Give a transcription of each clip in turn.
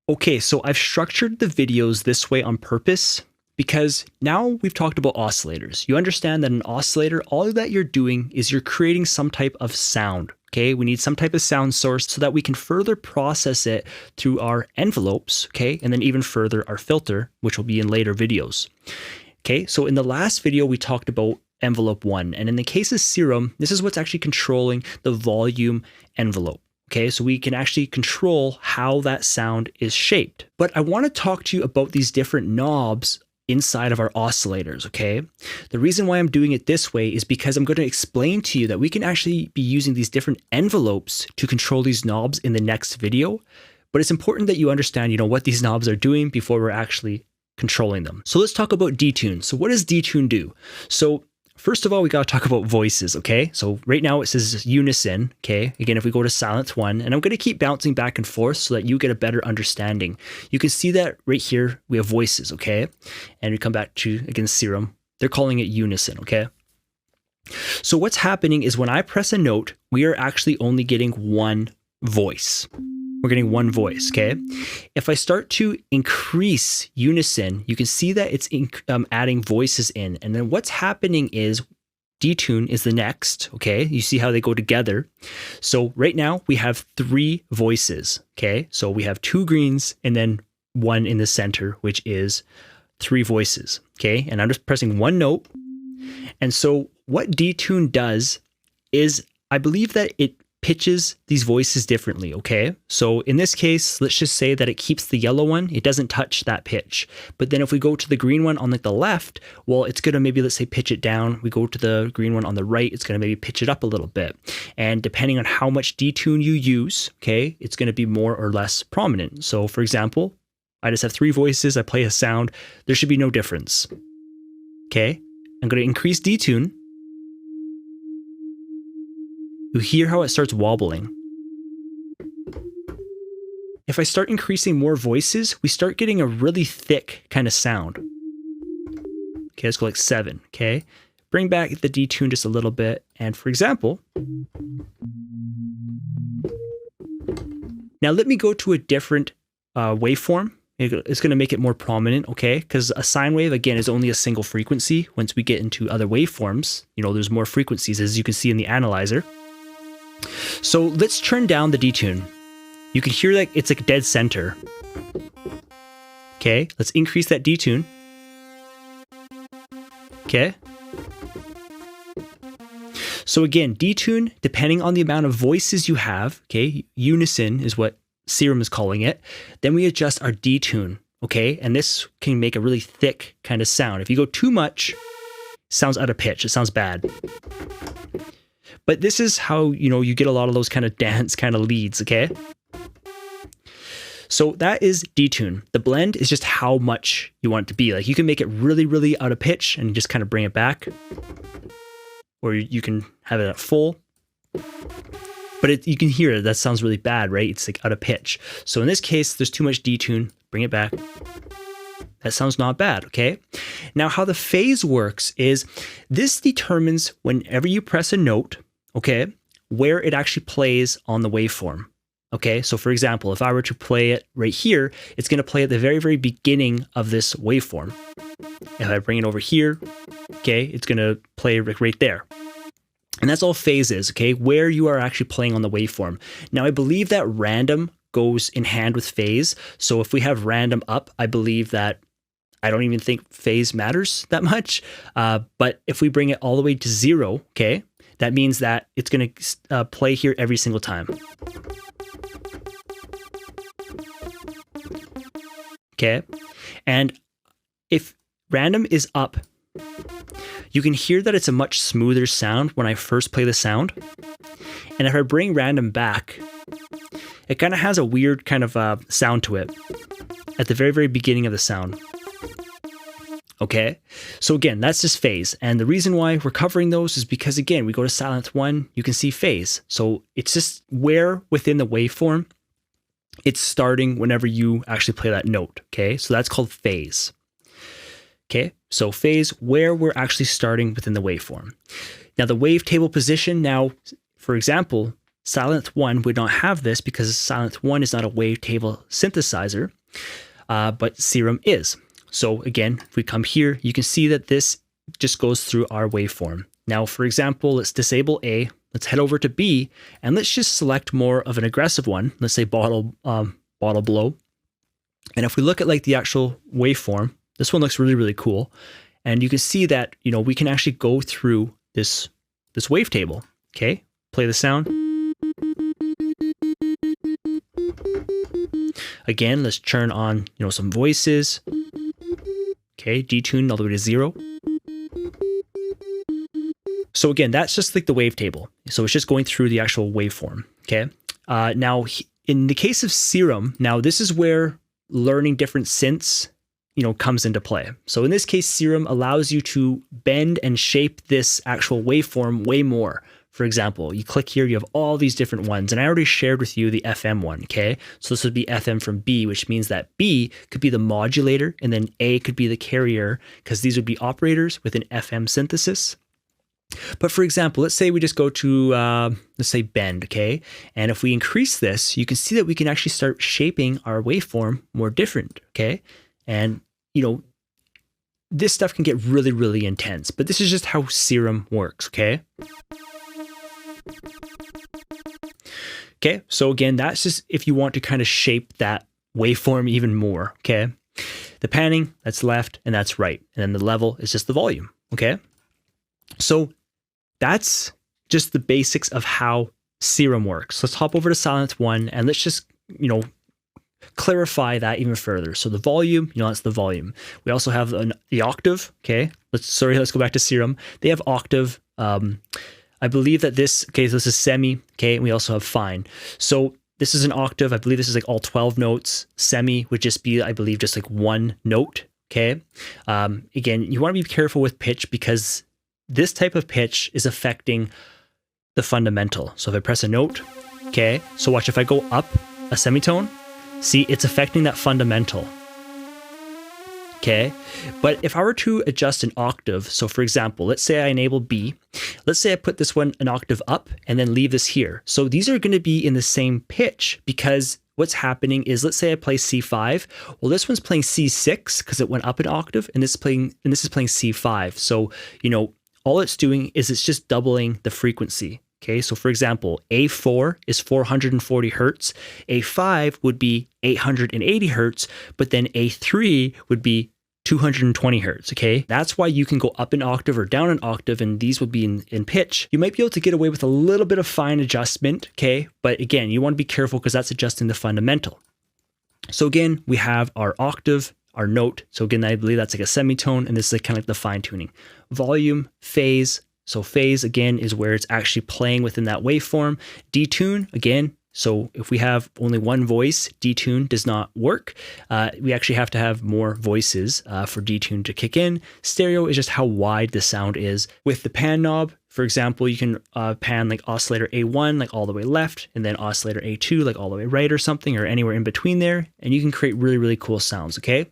Okay, so I've structured the videos this way on purpose because now we've talked about oscillators. You understand that an oscillator, all that you're doing is you're creating some type of sound. Okay, we need some type of sound source so that we can further process it through our envelopes, okay, and then even further our filter, which will be in later videos. Okay, so in the last video, we talked about envelope 1, and in the case of serum, this is what's actually controlling the volume envelope. Okay, so we can actually control how that sound is shaped. But I want to talk to you about these different knobs inside of our oscillators, okay? The reason why I'm doing it this way is because I'm going to explain to you that we can actually be using these different envelopes to control these knobs in the next video. But it's important that you understand, what these knobs are doing before we're actually controlling them. So let's talk about detune. So what does detune do? So first of all, we got to talk about voices, okay? So right now it says unison, okay? Again, if we go to silent 1, and I'm going to keep bouncing back and forth so that you get a better understanding. You can see that right here, we have voices, okay? And we come back to, again, serum. They're calling it unison, okay? So what's happening is when I press a note, we are actually only getting one voice. We're getting one voice, okay? If I start to increase unison, you can see that it's adding voices in. And then what's happening is detune is the next, okay? You see how they go together. So right now we have 3 voices, okay? So we have 2 greens and then 1 in the center, which is 3 voices, okay? And I'm just pressing one note. And so what detune does is I believe that it pitches these voices differently, okay? So in this case, let's just say that it keeps the yellow one. It doesn't touch that pitch. But then if we go to the green one on the left, well, it's going to maybe, let's say, pitch it down. We go to the green one on the right, it's going to maybe pitch it up a little bit. And depending on how much detune you use, okay, it's going to be more or less prominent. So for example, I just have 3 voices. I play a sound. There should be no difference. Okay, I'm going to increase detune. You hear how it starts wobbling. If I start increasing more voices, we start getting a really thick kind of sound. Okay, let's go like 7, okay? Bring back the detune just a little bit. And for example, now let me go to a different waveform. It's going to make it more prominent, okay? Because a sine wave, again, is only a single frequency. Once we get into other waveforms, there's more frequencies, as you can see in the analyzer. So let's turn down the detune. You can hear that it's like dead center. Okay, let's increase that detune. Okay. So again, detune, depending on the amount of voices you have, okay, unison is what serum is calling it, then we adjust our detune, okay? And this can make a really thick kind of sound. If you go too much, it sounds out of pitch, it sounds bad. But this is how, you get a lot of those kind of dance kind of leads, okay? So that is detune. The blend is just how much you want it to be. Like you can make it really, really out of pitch and just kind of bring it back. Or you can have it at full. But you can hear it, that sounds really bad, right? It's like out of pitch. So in this case, there's too much detune. Bring it back. That sounds not bad, okay? Now how the phase works is this determines whenever you press a note, okay, where it actually plays on the waveform. Okay, so for example, if I were to play it right here, it's going to play at the very, very beginning of this waveform. If I bring it over here, okay, it's going to play right there. And that's all phases, okay, where you are actually playing on the waveform. Now, I believe that random goes in hand with phase. So if we have random up, I believe that I don't even think phase matters that much. But if we bring it all the way to 0, okay, that means that it's going to play here every single time. Okay, and if random is up, you can hear that it's a much smoother sound when I first play the sound. And if I bring random back, it kind of has a weird kind of sound to it at the very, very beginning of the sound. Okay, so again, that's just phase. And the reason why we're covering those is because, again, we go to silent 1, you can see phase. So it's just where within the waveform it's starting whenever you actually play that note. Okay, so that's called phase. Okay, so phase, where we're actually starting within the waveform. Now the wavetable position, now, for example, Silent 1 would not have this because Silent 1 is not a wavetable synthesizer, but Serum is. So again, if we come here, you can see that this just goes through our waveform. Now, for example, let's disable A, let's head over to B, and let's just select more of an aggressive one. Let's say bottle blow. And if we look at like the actual waveform, this one looks really, really cool. And you can see that, you know, we can actually go through this wavetable. Okay, play the sound. Again, let's turn on, you know, some voices. Okay, detune all the way to 0. So again, that's just like the wavetable. So it's just going through the actual waveform. Okay. Now, in the case of Serum, now this is where learning different synths, you know, comes into play. So in this case, Serum allows you to bend and shape this actual waveform way more. For example, you click here, you have all these different ones, and I already shared with you the FM one, okay? So this would be FM from B, which means that B could be the modulator, and then A could be the carrier, because these would be operators with an FM synthesis. But for example, let's say we just go to, let's say bend, okay? And if we increase this, you can see that we can actually start shaping our waveform more different, okay? And, you know, this stuff can get really, really intense, but this is just how Serum works, okay? Okay, so again, that's just if you want to kind of shape that waveform even more, okay? The panning, that's left and that's right. And then the level is just the volume, okay? So that's just the basics of how Serum works. Let's hop over to Silent 1 and let's just, you know, clarify that even further. So the volume, you know, that's the volume. We also have the octave, okay? Let's go back to Serum. They have octave. I believe that this is semi, okay? And we also have fine. So this is an octave. I believe this is like all 12 notes. Semi would just be, I believe, just like one note, okay? Again, you want to be careful with pitch because this type of pitch is affecting the fundamental. So if I press a note, okay? So watch, if I go up a semitone, see, it's affecting that fundamental. Okay, but if I were to adjust an octave, so for example, let's say I enable B, let's say I put this one an octave up and then leave this here. So these are going to be in the same pitch because what's happening is, let's say I play C5, well, this one's playing C6 because it went up an octave, and this is playing C5. So, you know, all it's doing is it's just doubling the frequency. Okay, so for example, A4 is 440 hertz, A5 would be 880 hertz, but then A3 would be 220 hertz, okay? That's why you can go up an octave or down an octave, and these would be in pitch. You might be able to get away with a little bit of fine adjustment, okay? But again, you want to be careful because that's adjusting the fundamental. So again, we have our octave, our note. So again, I believe that's like a semitone, and this is like kind of like the fine tuning. Volume, phase. So phase, again, is where it's actually playing within that waveform. Detune, again, so if we have only one voice, detune does not work. We actually have to have more voices for detune to kick in. Stereo is just how wide the sound is. With the pan knob, for example, you can pan like oscillator A1, like all the way left, and then oscillator A2, like all the way right or something, or anywhere in between there. And you can create really, really cool sounds, okay?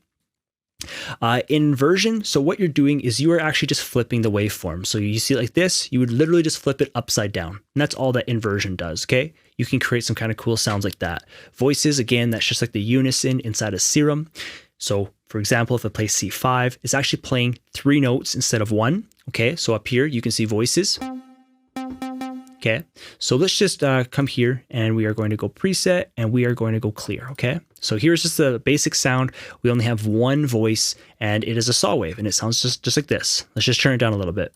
Inversion, so what you're doing is you are actually just flipping the waveform. So you see it like this, you would literally just flip it upside down. And that's all that inversion does, okay? You can create some kind of cool sounds like that. Voices, again, that's just like the unison inside of Serum. So for example, if I play C5, it's actually playing 3 notes instead of 1, okay? So up here, you can see voices. Okay, so let's just come here and we are going to go preset and we are going to go clear, okay? So here's just the basic sound. We only have one voice and it is a saw wave and it sounds just like this. Let's just turn it down a little bit.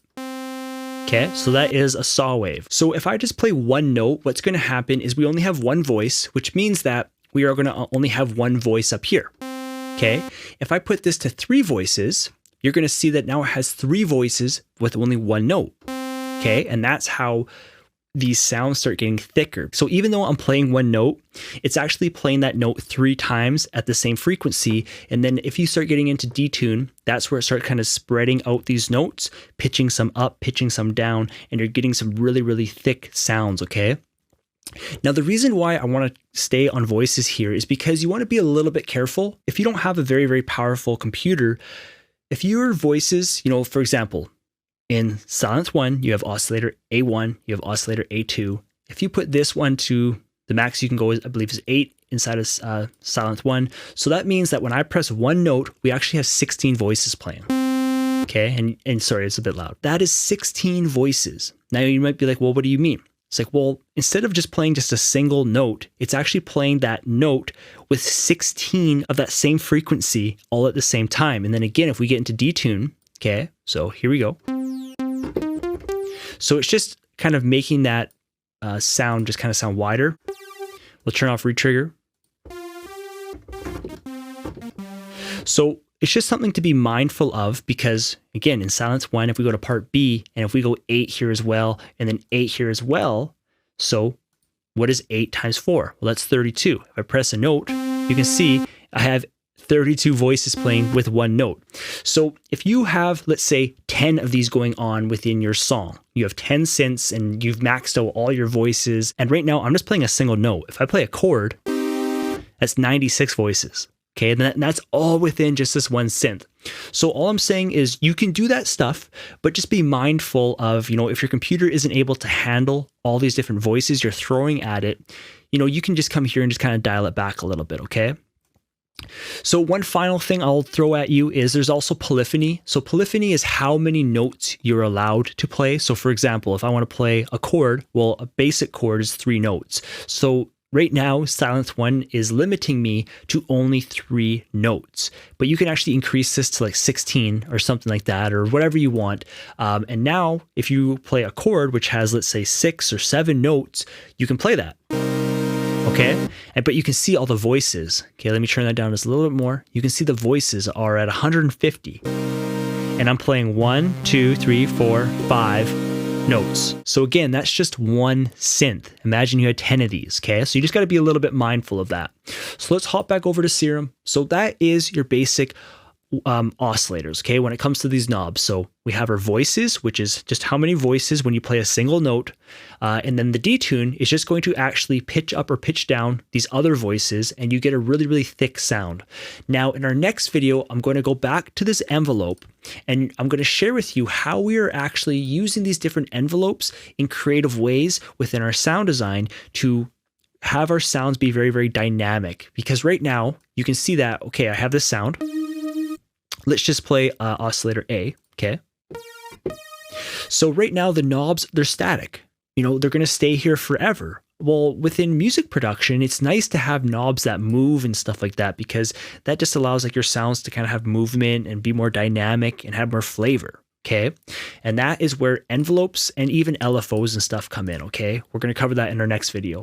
Okay, so that is a saw wave. So if I just play one note, what's gonna happen is we only have one voice, which means that we are gonna only have one voice up here, okay? If I put this to 3 voices, you're gonna see that now it has 3 voices with only one note, okay? And that's how these sounds start getting thicker. So even though I'm playing one note, it's actually playing that note 3 times at the same frequency. And then if you start getting into detune, that's where it starts kind of spreading out these notes, pitching some up, pitching some down, and you're getting some really, really thick sounds, okay? Now, the reason why I want to stay on voices here is because you want to be a little bit careful. If you don't have a very, very powerful computer, if your voices, you know, for example, in Silent 1, you have oscillator A1, you have oscillator A2, if you put this one to the max you can go, I believe, is 8 inside of silent 1. So that means that when I press one note, we actually have 16 voices playing. Okay, and sorry, it's a bit loud. That is 16 voices. Now you might be like, well, what do you mean? It's like, well, instead of just playing just a single note, it's actually playing that note with 16 of that same frequency all at the same time. And then again, if we get into detune, okay, so here we go. So it's just kind of making that sound just kind of sound wider. We'll turn off retrigger. So it's just something to be mindful of because, again, in silence 1, if we go to part B, and if we go 8 here as well, and then 8 here as well, so what is 8 times 4? Well, that's 32. If I press a note, you can see I have 32 voices playing with one note. So if you have, let's say, 10 of these going on within your song, you have 10 synths and you've maxed out all your voices, and right now I'm just playing a single note. If I play a chord, that's 96 voices. Okay, and that's all within just this one synth. So all I'm saying is you can do that stuff, but just be mindful of, if your computer isn't able to handle all these different voices you're throwing at it, you can just come here and just kind of dial it back a little bit, okay? So one final thing I'll throw at you is there's also polyphony. So polyphony is how many notes you're allowed to play. So for example, if I want to play a chord, well, a basic chord is 3 notes. So right now, silence 1 is limiting me to only 3 notes, but you can actually increase this to like 16 or something like that, or whatever you want. And now if you play a chord, which has, let's say 6 or 7 notes, you can play that. Okay, but you can see all the voices. Okay, let me turn that down just a little bit more. You can see the voices are at 150, and I'm playing 1, 2, 3, 4, 5 notes. So again, that's just one synth. Imagine you had 10 of these, okay? So you just got to be a little bit mindful of that. So let's hop back over to Serum. So that is your basic oscillators, okay, when it comes to these knobs. So we have our voices, which is just how many voices when you play a single note, and then the detune is just going to actually pitch up or pitch down these other voices, and you get a really, really thick sound. Now in our next video, I'm going to go back to this envelope, and I'm going to share with you how we are actually using these different envelopes in creative ways within our sound design to have our sounds be very, very dynamic. Because right now you can see that, okay, I have this sound. Let's just play oscillator A, okay? So right now the knobs, they're static. They're going to stay here forever. Well, within music production, it's nice to have knobs that move and stuff like that because that just allows like your sounds to kind of have movement and be more dynamic and have more flavor, okay? And that is where envelopes and even LFOs and stuff come in, okay? We're going to cover that in our next video.